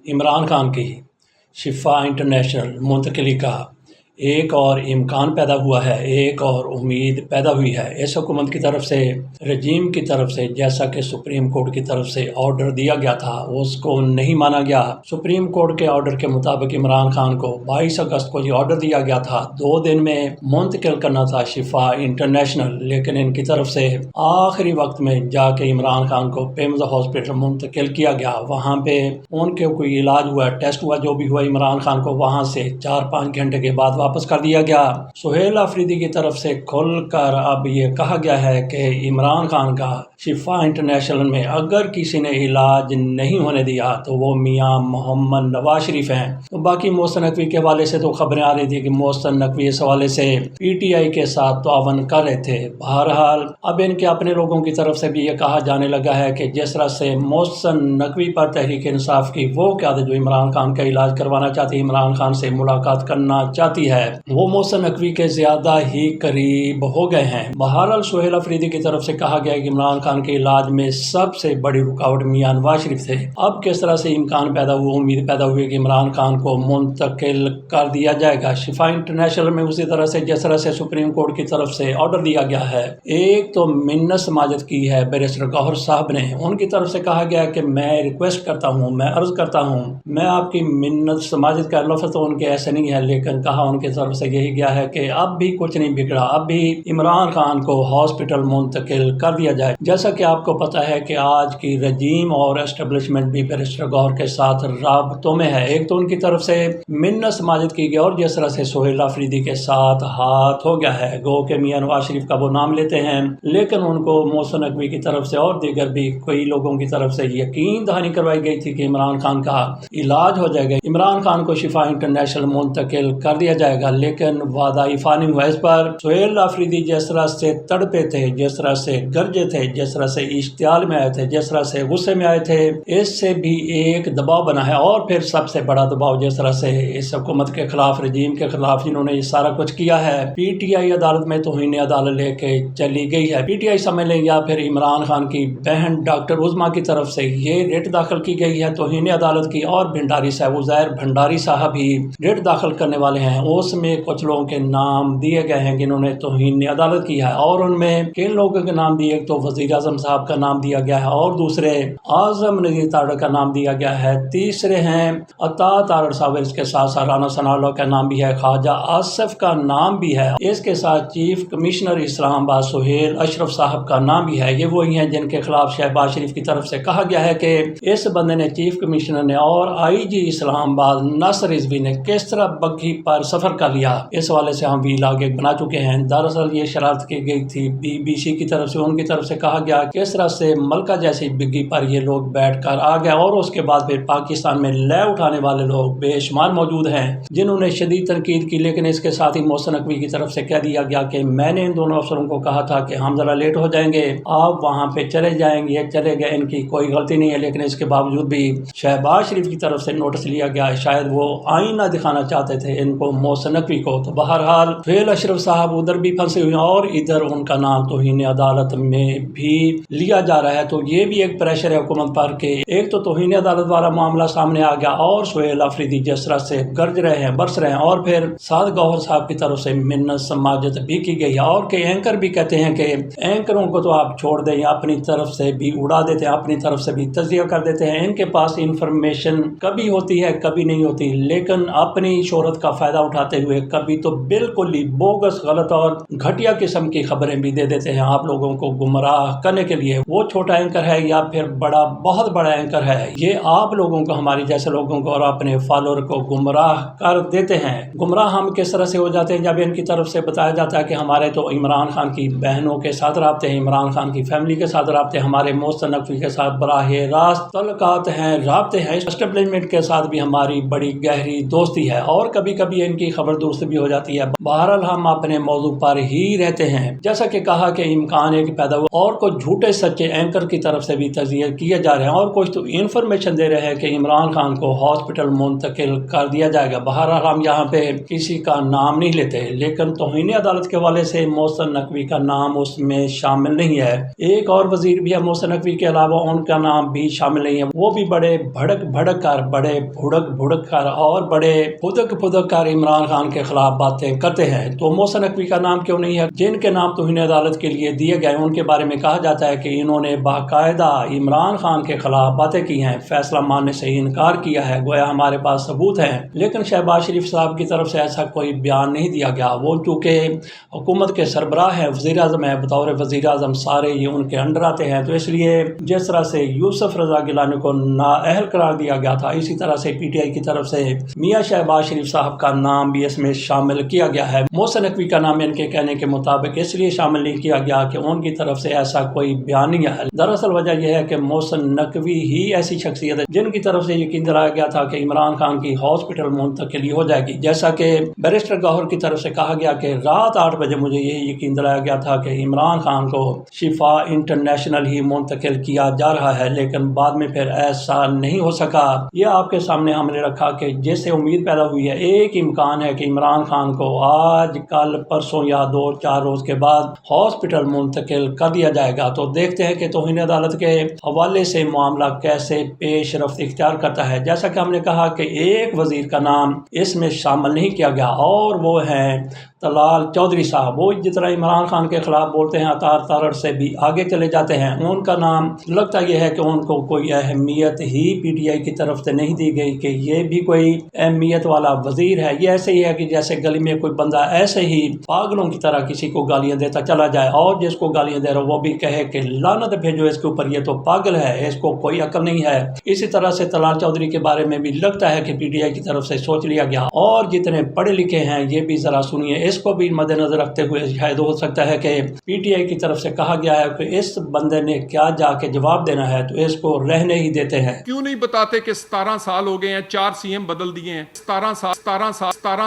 عمران خان کی شفا انٹرنیشنل منتقلی کا ایک اور امکان پیدا ہوا ہے، ایک اور امید پیدا ہوئی ہے۔ اس حکومت کی طرف سے، رجیم کی طرف سے، جیسا کہ سپریم کورٹ کی طرف سے آرڈر دیا گیا تھا، اس کو نہیں مانا گیا۔ سپریم کورٹ کے آرڈر کے مطابق عمران خان کو 22 اگست کو یہ آرڈر دیا گیا تھا، 2 دن میں منتقل کرنا تھا شفا انٹرنیشنل، لیکن ان کی طرف سے آخری وقت میں جا کے عمران خان کو پیمز ہاسپٹل منتقل کیا گیا۔ وہاں پہ ان کے کوئی علاج ہوا، ٹیسٹ ہوا، جو بھی ہوا، عمران خان کو وہاں سے 4-5 گھنٹے کے بعد واپس کر دیا گیا۔ سہیل آفریدی کی طرف سے کھل کر اب یہ کہا گیا ہے کہ عمران خان کا شفا انٹرنیشنل میں اگر کسی نے علاج نہیں ہونے دیا تو وہ میاں محمد نواز شریف ہیں۔ تو باقی محسن نقوی کے حوالے سے تو خبریں آ رہی تھی کہ محسن نقوی اس حوالے سے پی ٹی آئی کے ساتھ تعاون کر رہے تھے۔ بہرحال اب ان کے اپنے لوگوں کی طرف سے بھی یہ کہا جانے لگا ہے کہ جس طرح سے محسن نقوی پر تحریک انصاف کی وہ قیادت جو عمران خان کا علاج کروانا چاہتی ہے، عمران خان سے ملاقات کرنا چاہتی ہے، وہ محسن نقوی کے زیادہ ہی قریب ہو گئے ہیں۔ بہرحال سہیل آفریدی کی طرف سے کہا گیا کہ عمران خان کے علاج میں سب سے بڑی رکاوٹ میاں نواز شریف تھے۔ اب کس طرح سے امکان پیدا ہوا، امید پیدا ہوئی کہ عمران خان کو منتقل کر دیا جائے گا شفا انٹرنیشنل میں، اسی طرح سے جس طرح سے سپریم کورٹ کی طرف سے آرڈر دیا گیا ہے۔ ایک تو منت سماجت کی ہے بیرسٹر گوہر صاحب نے، ان کی طرف سے کہا گیا کہ میں ریکویسٹ کرتا ہوں، میں عرض کرتا ہوں، میں آپ کی منت سماجت کا لفظ تو ان کے ایسے نہیں ہے، لیکن کہا ان کی طرف سے یہی گیا ہے کہ اب بھی کچھ نہیں بگڑا، اب بھی عمران خان کو ہاسپٹل منتقل کر دیا جائے۔ جیسا کہ آپ کو پتا ہے کہ آج کی رجیم اور اسٹیبلشمنٹ بھی بیرسٹر گوہر کے ساتھ رابطوں میں ہے۔ ایک تو ان کی طرف سے منت سماجت کی گئی اور جس طرح سے سہیل آفریدی کے ساتھ ہاتھ ہو گیا ہے، گو کہ میاں نواز شریف کا وہ نام لیتے ہیں، لیکن ان کو محسن نقوی کی طرف سے اور دیگر بھی کئی لوگوں کی طرف سے یقین دہانی کروائی گئی تھی کہ عمران خان کا علاج ہو جائے گا، عمران خان کو شفا انٹرنیشنل منتقل کر دیا جائے گا، لیکن وعدہ ایفا نہیں ہوا۔ اس پر سہیل آفریدی جس طرح سے تڑپے تھے، جس طرح سے گرجے تھے، جس طرح سے اشتعال میں آئے تھے، جس طرح سے غصے میں آئے تھے، اس سے بھی ایک دباؤ بنا ہے، اور پھر سب سے بڑا دباؤ جس طرح سے اس حکومت کے خلاف، رجیم کے خلاف جنہوں نے یہ سارا کچھ کیا ہے، پی ٹی آئی عدالت میں توہین عدالت لے کے چلی گئی ہے۔ پی ٹی آئی سمجھ لیں یا پھر عمران خان کی بہن ڈاکٹر عظمیٰ کی طرف سے یہ ریٹ داخل کی گئی ہے توہین عدالت کی، اور بھنڈاری صاحب، عزیر بھنڈاری صاحب ہی ریٹ داخل کرنے والے ہیں۔ اس میں کچھ لوگوں کے نام دیے گئے ہیں جنہوں نے توہین عدالت کیا ہے، اور ان میں کن لوگوں کے نام دیے، ایک تو وزیر اعظم صاحب کا نام دیا گیا ہے، اور دوسرے اعظم نذیر تارڑ کا نام دیا گیا ہے، تیسرے ہیں عطا تارڑ صاحب، اس کے ساتھ ساتھ رانا ثناء اللہ کا نام بھی ہے، خواجہ آصف کا نام بھی ہے، اس کے ساتھ چیف کمشنر اسلام آباد سہیل اشرف صاحب کا نام بھی ہے۔ یہ وہی ہیں جن کے خلاف شہباز شریف کی طرف سے کہا گیا ہے کہ اس بندے نے، چیف کمشنر نے اور آئی جی اسلام آباد ناصر رضوی نے کس طرح بگھی پر سفر کر لیا، اس حوالے سے ہم ویلاگ ایک بنا چکے ہیں۔ دراصل یہ شرارت کی گئی تھی بی بی سی کی طرف سے، ان کی طرف سے کہا گیا کس طرح سے ملکہ جیسی بگھی پر یہ لوگ بیٹھ کر آ گئے، اور اس کے بعد پھر پاکستان میں لے اٹھانے والے لوگ بے شمار موجود ہیں جنہوں نے شدید تنقید کی، لیکن اس کے ساتھ ہی محسن نقوی کی طرف سے کہہ دیا گیا کہ میں نے ان دونوں افسروں کو کہا تھا کہ ہم ذرا لیٹ ہو جائیں گے، آپ وہاں پہ چلے جائیں گے، چلے گئے، ان کی کوئی غلطی نہیں ہے، لیکن اس کے باوجود بھی شہباز شریف کی طرف سے نوٹس لیا گیا، شاید وہ آئینہ دکھانا چاہتے تھے ان کو، محسن نقوی کو۔ تو بہرحال سہیل اشرف صاحب ادھر بھی پھنسے ہوئے ہیں اور ادھر ان کا نام توہین عدالت میں بھی لیا جا رہا ہے۔ تو یہ بھی ایک پریشر ہے حکومت پر کہ ایک تو توہین عدالت والا معاملہ سامنے آ گیا، اور سہیل آفریدی جس طرح سے گرج رہے ہیں، برس رہے ہیں، اور پھر سعد گوہر صاحب کی طرف سے منت سماجت بھی کی گئی ہے، اور کہ اینکر بھی کہتے ہیں کہ اینکروں کو تو آپ چھوڑ دیں، یا اپنی طرف سے بھی اڑا دیتے ہیں، اپنی طرف سے بھی تجزیہ کر دیتے ہیں، ان کے پاس انفارمیشن کبھی ہوتی ہے کبھی نہیں ہوتی، لیکن اپنی شہرت کا فائدہ اٹھاتے ہوئے کبھی تو بالکل ہی بوگس، غلط اور گھٹیا قسم کی خبریں بھی دے دیتے ہیں آپ لوگوں کو گمراہ کرنے کے لیے۔ وہ چھوٹا اینکر ہے یا پھر بڑا، بہت بڑا اینکر ہے، یہ آپ لوگوں کو، ہماری جیسے لوگوں کو اور اپنے فالوور کو گمراہ کر دیتے ہیں۔ گمراہ ہم کس طرح سے ہو جاتے ہیں جب ان کی طرف سے بتایا جاتا ہے کہ ہمارے تو عمران خان کی بہنوں کے ساتھ رابطے ہیں، عمران خان کی فیملی کے ساتھ رابطے، ہمارے محسن نقوی کے ساتھ براہ راست تعلقات ہیں، رابطے ہیں، اسٹیبلشمنٹ کے ساتھ بھی ہماری بڑی گہری دوستی ہے، اور کبھی کبھی ان کی خبر درست بھی ہو جاتی ہے۔ بہرحال ہم اپنے موضوع پر ہی رہتے ہیں۔ جیسا کہ کہا کہ امکان ایک پیدا ہوا اور کو جھوٹے سچے اینکر کی طرف سے بھی تجزیہ کیے جا رہے ہیں اور کچھ تو انفارمیشن دے رہے ہیں کہ عمران خان کو ہاسپٹل منتقل کر دیا جائے گا۔ بہرحال ہم یہاں پہ کسی کا نام نہیں لیتے، لیکن توہین عدالت کے حوالے سے محسن نقوی کا نام اس میں شامل نہیں ہے۔ ایک اور وزیر بھی ہے محسن نقوی کے علاوہ، ان کا نام بھی شامل نہیں ہے۔ وہ بھی بڑے بھڑک کر، بڑے بھڑک کر اور بڑے پھدک کر عمران خان کے خلاف باتیں کرتے ہیں۔ تو محسن نقوی کا نام کیوں نہیں ہے؟ جن کے نام توہین عدالت کے لیے دیے گئے ان کے بارے میں کہا جاتا ہے کہ انہوں نے باقاعدہ عمران خان کے خلاف باتیں کی ہیں، فیصلہ ماننے سے انکار کیا ہے، گویا ہمارے پاس ثبوت ہیں۔ لیکن شہباز شریف صاحب کی طرف سے ایسا کوئی بیان نہیں دیا گیا۔ وہ چونکہ حکومت کے سربراہ ہیں، وزیر اعظم ہیں، بطور وزیر اعظم سارے یہ ان کے انڈر آتے ہیں، تو اس لیے جس طرح سے یوسف رضا گیلانی کو نااہل قرار دیا گیا تھا، اسی طرح سے پی ٹی آئی کی طرف سے میاں شہباز شریف صاحب کا نام بھی اس میں شامل کیا گیا ہے۔ محسن نقوی کا نام ان کے کہنے کے مطابق اس لیے شامل نہیں کیا گیا کہ ان کی طرف سے ایسا کوئی بیان نہیں ہے۔ دراصل وجہ یہ ہے کہ محسن نقوی ہی ایسی شخصیت ہے جن کی طرف سے یقین دلایا گیا تھا کہ عمران خان کی ہاسپٹل منتقلی ہو جائے گی، جیسا کہ بیرسٹر گوہر کی طرف سے کہا گیا کہ رات 8 بجے مجھے یہ یقین دلایا گیا تھا کہ عمران خان کو شفا انٹرنیشنل ہی منتقل کیا جا رہا ہے، لیکن بعد میں پھر ایسا نہیں ہو سکا۔ یہ آپ کے سامنے ہم نے رکھا کہ جیسے امید پیدا ہوئی ہے، ایک امکان ہے کہ عمران خان کو آج کل پرسوں یا 2-4 روز کے بعد ہاسپٹل منتقل کر دیا جائے گا۔ تو دیکھتے ہیں کہ توہین عدالت کے حوالے سے معاملہ کیسے پیش رفت اختیار کرتا ہے۔ جیسا کہ ہم نے کہا کہ ایک وزیر کا نام اس میں شامل نہیں کیا گیا اور وہ ہیں طلال چودھری صاحب۔ وہ جتنا عمران خان کے خلاف بولتے ہیں تارڑ سے بھی آگے چلے جاتے ہیں۔ ان کا نام لگتا یہ ہے کہ ان کو کوئی اہمیت ہی پی ٹی آئی کی طرف سے نہیں دی گئی کہ یہ بھی کوئی اہمیت والا وزیر ہے۔ یہ ایسے ہی ہے کہ جیسے گلی میں کوئی بندہ ایسے ہی پاگلوں کی طرح کسی کو گالیاں دیتا چلا جائے اور جس کو گالیاں دے رہا وہ بھی کہے کہ لعنت بھیجو اس کے اوپر، یہ تو پاگل ہے، اس کو کوئی عقل نہیں ہے۔ اسی طرح سے طلال چودھری کے بارے میں بھی لگتا ہے کہ پی ٹی آئی کی طرف سے سوچ لیا گیا۔ اور جتنے پڑھے لکھے ہیں یہ بھی ذرا سنیے، اس کو بھی مد نظر رکھتے ہوئے شاید ہو سکتا ہے کہ پی ٹی آئی کی طرف سے کہا گیا ہے کہ اس بندے نے کیا جا کے جواب دینا ہے، تو اس کو رہنے ہی دیتے ہیں۔ کیوں نہیں بتاتے کہ 17 سال ہو گئے ہیں، 4 سی ایم بدل دیے ہیں، 17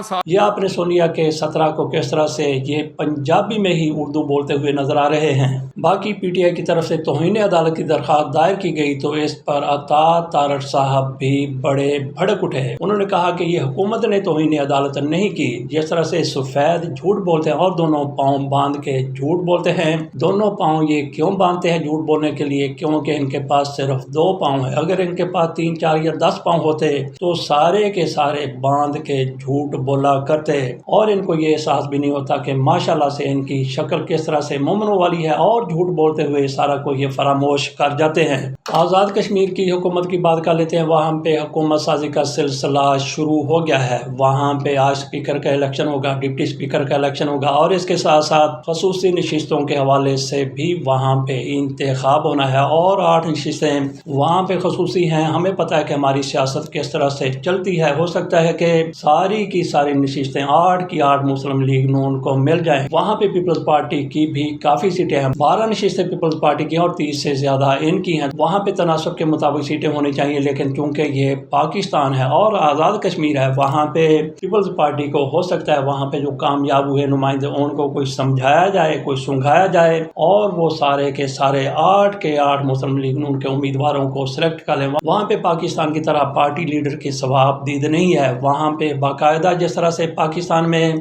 سال۔ یہ آپ نے سنیا کہ 17 کو کس طرح سے یہ پنجابی میں ہی اردو بولتے ہوئے نظر آ رہے ہیں۔ باقی پی ٹی آئی کی طرف سے توہین عدالت کی درخواست دائر کی گئی تو اس پر عطا تارڑ صاحب بھی بڑے بھڑک اٹھے۔ انہوں نے کہا کہ یہ حکومت نے توہین عدالت نہیں کی، جس طرح سے سفید جھوٹ بولتے ہیں اور دونوں پاؤں باندھ کے جھوٹ بولتے ہیں۔ دونوں پاؤں یہ کیوں باندھتے ہیں جھوٹ بولنے کے لیے؟ کیونکہ ان کے پاس صرف 2 پاؤں ہیں۔ اگر ان کے پاس 3, 4 یا 10 پاؤں ہوتے تو سارے کے سارے باندھ کے جھوٹ بولا کرتے، اور ان کو یہ احساس بھی نہیں ہوتا کہ ماشاءاللہ سے ان کی شکل کس طرح سے مومنوں والی ہے، اور جھوٹ بولتے ہوئے سارا کو یہ فراموش کر جاتے ہیں۔ آزاد کشمیر کی حکومت کی بات کر لیتے ہیں۔ وہاں پہ حکومت سازی کا سلسلہ شروع ہو گیا ہے۔ وہاں پہ آج اسپیکر کا الیکشن ہوگا، ڈپٹی اسپیکر کا الیکشن ہوگا، اور اس کے ساتھ ساتھ خصوصی نشستوں کے حوالے سے بھی وہاں پہ انتخاب ہونا ہے، اور 8 نشستیں وہاں پہ خصوصی ہیں۔ ہمیں پتہ ہے کہ ہماری سیاست کس طرح سے چلتی ہے، ہو سکتا ہے کہ ساری کی ساری نشستیں 8 کی 8 مسلم لیگ نون کو مل جائیں۔ وہاں پہ پیپلز پارٹی کی بھی کافی سیٹیں ہیں، 12 نشستیں پیپلز پارٹی کی اور 30 سے زیادہ ان کی ہیں۔ وہاں پہ تناسب کے مطابق سیٹیں ہونی چاہیے، لیکن چونکہ یہ پاکستان ہے اور آزاد کشمیر ہے، وہاں پہ پیپلز پارٹی کو ہو سکتا ہے وہاں پہ جو کامیاب ہوئے نمائندے ان کو کوئی سمجھایا جائے، کوئی سنگھایا جائے، اور وہ سارے کے سارے 8 کے 8 مسلم لیگ نون کے امیدواروں کو سلیکٹ کر لیں۔ وہاں پہ پاکستان کی طرح پارٹی لیڈر کی ثواب دید نہیں ہے۔ وہاں پہ باقاعدہ جس طرح سے پاکستان میں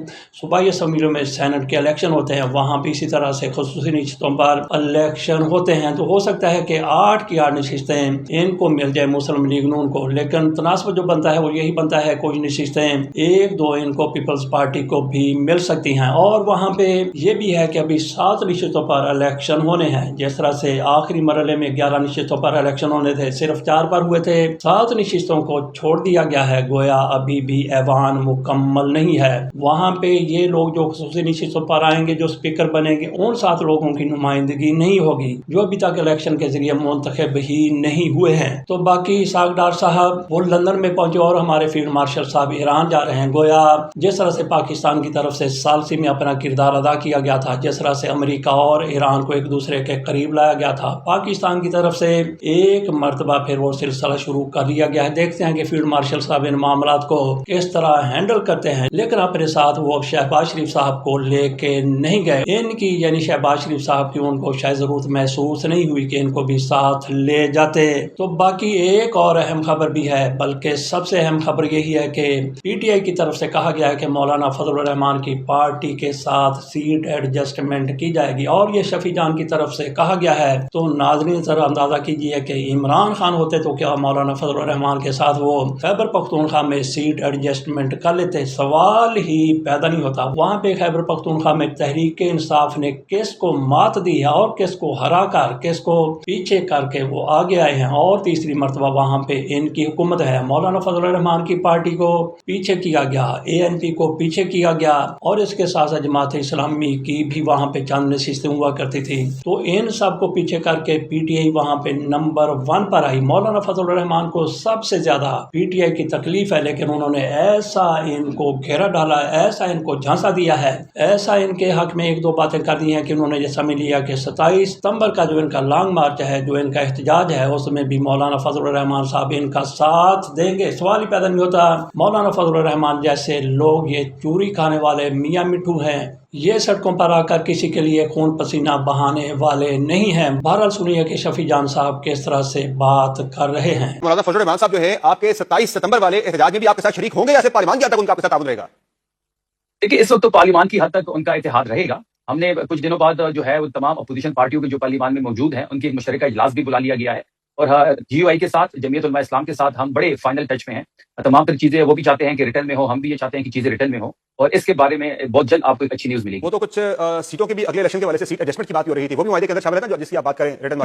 صوبائی اسمبلیوں میں سینٹ کے الیکشن ہوتے ہیں، وہاں پہ اسی طرح سے خصوصی نشستوں پر الیکشن ہوتے ہیں۔ تو ہو سکتا ہے کہ 8 کی 8 نشستیں ان کو مل جائے مسلم لیگ نون کو، لیکن تناسب جو بنتا ہے وہ یہی بنتا ہے کچھ نشستیں 1-2 ان کو پیپلز پارٹی کو بھی مل سکتی ہیں۔ اور وہاں پہ یہ بھی ہے کہ ابھی 7 نشستوں پر الیکشن ہونے ہیں۔ جس طرح سے آخری مرحلے میں 11 نشستوں پر الیکشن ہونے تھے، صرف 4 پر ہوئے تھے، 7 نشستوں کو چھوڑ دیا گیا ہے، گویا ابھی بھی ایوان مکمل نہیں ہے۔ وہاں پہ یہ لوگ جو خصوصی نشستوں پر آئیں گے، جو اسپیکر بنیں گے، ان 7 لوگوں کی نمائندگی نہیں ہوگی جو ابھی تک الیکشن کے ذریعے منتخب ہی نہیں ہوئے ہیں۔ تو باقی اسحاق ڈار صاحب وہ لندن میں پہنچے اور ہمارے فیلڈ مارشل صاحب ایران جا رہے ہیں۔ گویا جس طرح سے پاکستان کی طرف سے ثالثی میں اپنا کردار ادا کیا گیا تھا، جس طرح سے امریکہ اور ایران کو ایک دوسرے کے قریب لایا گیا تھا، پاکستان کی طرف سے ایک مرتبہ پھر وہ سلسلہ شروع کر لیا گیا ہے۔ دیکھتے ہیں کہ فیلڈ مارشل صاحب ان معاملات کو کس طرح ہینڈل کرتے ہیں، لیکن اپنے ساتھ وہ شہباز شریف صاحب کو لے کے نہیں گئے۔ ان کی یعنی شہباز شریف صاحب کی ان کو کو شاید ضرورت محسوس نہیں ہوئی کہ ان کو بھی ساتھ لے جاتے۔ تو باقی ایک اور اہم خبر بھی ہے، بلکہ سب سے اہم خبر یہی ہے کہ پی ٹی آئی کی طرف سے کہا گیا ہے کہ مولانا فضل الرحمان کی پارٹی کے ساتھ سیٹ ایڈجسٹمنٹ کی جائے گی، اور یہ شفیع جان کی طرف سے کہا گیا ہے۔ تو ناظرین ذرا اندازہ کیجئے کہ عمران خان ہوتے تو کیا مولانا فضل الرحمان کے ساتھ وہ خیبر پختونخوا میں سیٹ ایڈجسٹمنٹ کر لیتے؟ سوال ہی پیدا نہیں ہوتا۔ وہاں پہ خیبر پختونخوا میں تحریک انصاف نے کس کو مات دی ہے اور کس کو ہرا کر، کس کو پیچھے کر کے وہ آگے آئے ہیں، اور تیسری مرتبہ وہاں پہ ان کی حکومت ہے۔ مولانا فضل الرحمان کی پارٹی کو پیچھے کیا گیا، اے این پی کو پیچھے کیا گیا، اور اس کے ساتھ جماعت اسلامی کی بھی وہاں پہ چند نشستیں ہوا کرتی تھی۔ تو ان سب کو پیچھے کر کے پی ٹی آئی وہاں پہ نمبر 1 پر آئی۔ مولانا فضل الرحمان کو سب سے زیادہ پی ٹی آئی کی تکلیف ہے، لیکن انہوں نے ایسا ان کو گھیرا ڈالا، ایسا ان کو جھانسا دیا ہے، ایسا ان کے حق میں ایک دو باتیں کر دی ہیں کہ انہوں نے یہ سمجھ لیا کہ 27 ستمبر کا جو ان کا لانگ مارچ ہے، جو ان کا احتجاج ہے، اس میں بھی مولانا فضل الرحمان صاحب ان کا ساتھ دیں گے۔ سوال ہی پیدا نہیں ہوتا۔ مولانا فضل الرحمان جیسے لوگ یہ چوری کھانے والے میاں مٹھو ہیں، یہ سڑکوں پر آ کر کسی کے لیے خون پسینہ بہانے والے نہیں ہیں۔ بہرحال سنیے کہ شفیع جان صاحب کس طرح سے بات کر رہے ہیں۔ مولانا فضل الرحمان صاحب جو ہے آپ کے 27 ستمبر والے احتجاج میں بھی آپ کے ساتھ شریک ہوں گے، یا صرف پارلیمان کی حد تک ان کا آپ کے ساتھ تعاون رہے گا؟ دیکھیے، اس وقت تو پارلیمان کی حد تک ان کا اتحاد رہے گا۔ ہم نے کچھ دنوں بعد جو ہے وہ تمام اپوزیشن پارٹیوں کے جو پارلیمان میں موجود ہیں ان کی ایک مشترکہ اجلاس بھی بلا لیا گیا ہے، اور جی یو آئی کے ساتھ، جمعیت علماء اسلام کے ساتھ ہم بڑے فائنل ٹچ میں ہیں۔ تمام تر چیزیں وہ بھی چاہتے ہیں کہ ریٹرن میں ہو، ہم بھی یہ چاہتے ہیں کہ چیزیں ریٹرن میں ہو، اور اس کے بارے میں بہت جلد آپ کو ایک اچھی نیوز ملے گی۔ وہ تو کچھ سیٹوں کے بھی اگلے الیکشن کے والے سے سیٹ ایڈجسٹمنٹ کی بات ہو رہی تھی، وہ بھی معاہدے کے اندر شامل ہے نا، جس کی آپ بات کریں ریٹرن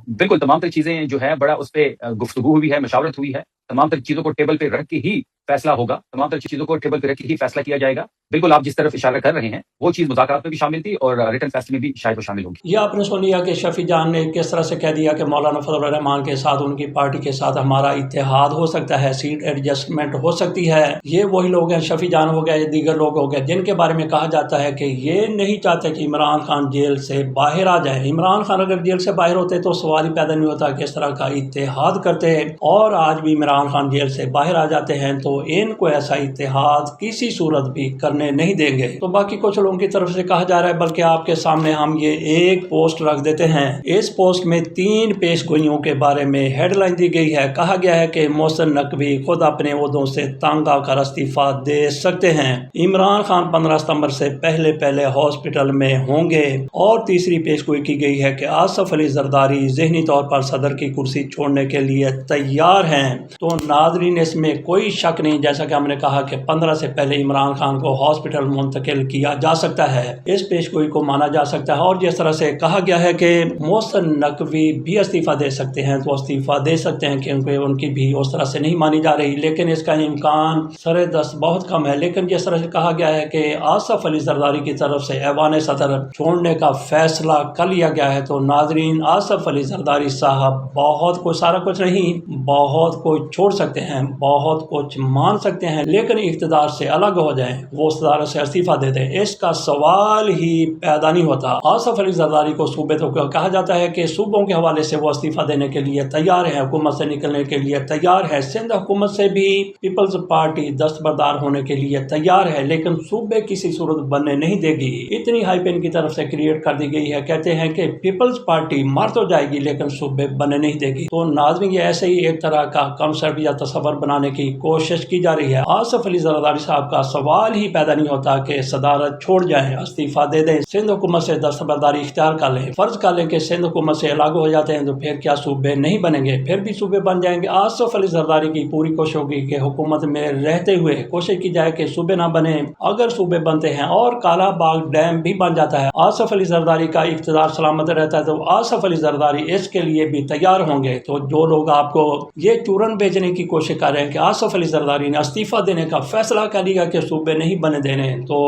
بالکل تمام تر چیزیں جو ہے بڑا اس پہ گفتگو ہوئی ہے، مشاورت ہوئی ہے۔ تمام تر چیزوں کو ٹیبل پہ رکھ کے ہی فیصلہ ہوگا، تمام تر چیزوں کو ٹیبل پہ رکھ کے ہی فیصلہ کیا جائے گا۔ بالکل آپ جس طرف اشارہ کر رہے ہیں وہ چیز مذاکرات میں بھی شامل تھی، اور ریٹرن فیصلے میں بھی شاید وہ شامل ہوگی۔ یہ آپ نے سن لیا کہ شفیع جان نے کس طرح سے کہہ دیا کہ مولانا فضل الرحمان کے ساتھ، ان کی پارٹی کے ساتھ ہمارا اتحاد ہو سکتا ہے، سیٹ ایڈجسٹمنٹ ہو سکتی ہے۔ یہ وہی لوگ ہیں، شفیع جان ہو گیا، یہ دیگر لوگ ہو گئے، جن کے بارے میں کہا جاتا ہے کہ یہ نہیں چاہتے کہ عمران خان جیل سے باہر آ جائے۔ عمران خان اگر جیل سے باہر ہوتے تو سوال ہی پیدا نہیں ہوتا کہ اس طرح کا اتحاد کرتے، اور آج بھی عمران خان جیل سے باہر آ جاتے ہیں تو ان کو ایسا اتحاد کسی صورت بھی کرنے نہیں دیں گے۔ تو باقی کچھ لوگوں کی طرف سے کہا جا رہا ہے، بلکہ آپ کے سامنے ہم یہ ایک پوسٹ رکھ دیتے ہیں۔ اس پوسٹ میں 3 پیش گوئیوں کے بارے میں ہیڈ لائن دی گئی ہے۔ کہا گیا ہے کہ محسن نقوی خود اپنے عہدوں سے تنگ آ کر استعفیٰ دے سکتے ہیں، عمران خان 15 ستمبر سے پہلے ہاسپٹل میں ہوں گے، اور تیسری پیش گوئی کی گئی ہے کہ آصف علی زرداری ذہنی طور پر صدر کی کرسی چھوڑنے کے لیے تیار ہیں۔ تو ناظرین، اس میں کوئی شک نہیں، جیسا کہ ہم نے کہا کہ 15 سے پہلے عمران خان کو ہاسپٹل منتقل کیا جا سکتا ہے، اس پیش گوئی کو مانا جا سکتا ہے۔ اور جس طرح سے کہا گیا ہے کہ محسن نقوی بھی استعفیٰ دے سکتے ہیں، تو استعفیٰ دے سکتے ہیں کیونکہ ان کی بھی اس طرح سے نہیں مانی جا رہی، لیکن اس کا امکان سر دست بہت کم ہے۔ لیکن جس طرح سے کہا گیا ہے کہ آصف علی زرداری کی طرف سے ایوان صدر چھوڑنے کا فیصلہ کر لیا گیا ہے، تو ناظرین، آصف علی زرداری صاحب بہت کچھ، سارا کچھ نہیں، بہت کچھ چھوڑ سکتے ہیں، بہت کچھ مان سکتے ہیں، لیکن اقتدار سے الگ ہو جائیں، وہ اقتدار سے استعفیٰ دے دیں، اس کا سوال ہی پیدا نہیں ہوتا۔ آصف علی زرداری کو صوبے تو کہا جاتا ہے کہ صوبوں کے حوالے سے وہ استعفیٰ دینے کے لیے تیار ہے، حکومت سے نکلنے کے لیے تیار ہے، سندھ حکومت سے بھی پیپلز پارٹی دستبردار ہونے کے لیے تیار ہے، لیکن صوبے کسی صورت بننے نہیں دے گی۔ اتنی ہائپ ان کی طرف سے کریٹ کر دی گئی ہے، کہتے ہیں کہ پیپلز پارٹی مر تو جائے گی لیکن صوبے بننے نہیں دے گی۔ تو ناظرین، یہ ایسے ہی ایک طرح کا کنسپٹ یا تصور بنانے کی کوشش کی جا رہی ہے۔ آصف علی زرداری صاحب کا سوال ہی پیدا نہیں ہوتا کہ صدارت چھوڑ جائیں، استعفیٰ دے دیں، سندھ حکومت سے دستبرداری اختیار کر لیں۔ فرض کر لیں کہ سندھ حکومت سے الگ ہو جاتے ہیں تو پھر کیا صوبے نہیں بنیں گے؟ پھر بھی صوبے بن جائیں گے۔ آصف علی زرداری کی پوری کوشش ہوگی کہ حکومت میں رہتے ہوئے کوشش کی جائے کہ صوبے نہ بنے۔ اگر صوبے بنتے ہیں اور کالا باغ ڈیم بھی بن جاتا ہے، آصف علی زرداری کا اقتدار سلامت رہتا ہے، تو آصف علی زرداری اس کے لیے بھی تیار ہوں گے۔ تو جو لوگ آپ کو یہ چورن بیچنے کی کوشش کر رہے ہیں کہ آصف علی زرداری نے استعفیٰ دینے کا فیصلہ کر لیا کہ صوبے نہیں بنے دینے، تو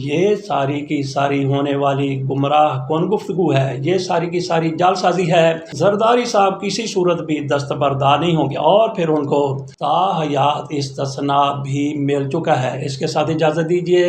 یہ ساری کی ساری ہونے والی گمراہ کون گفتگو ہے، یہ ساری کی ساری جعل سازی ہے۔ زرداری صاحب کسی صورت بھی دستبردار نہیں ہوں گے، اور پھر ان کو تا حیات استثناء بھی مل چکا ہے۔ اس کے ساتھ اجازت دیجیے۔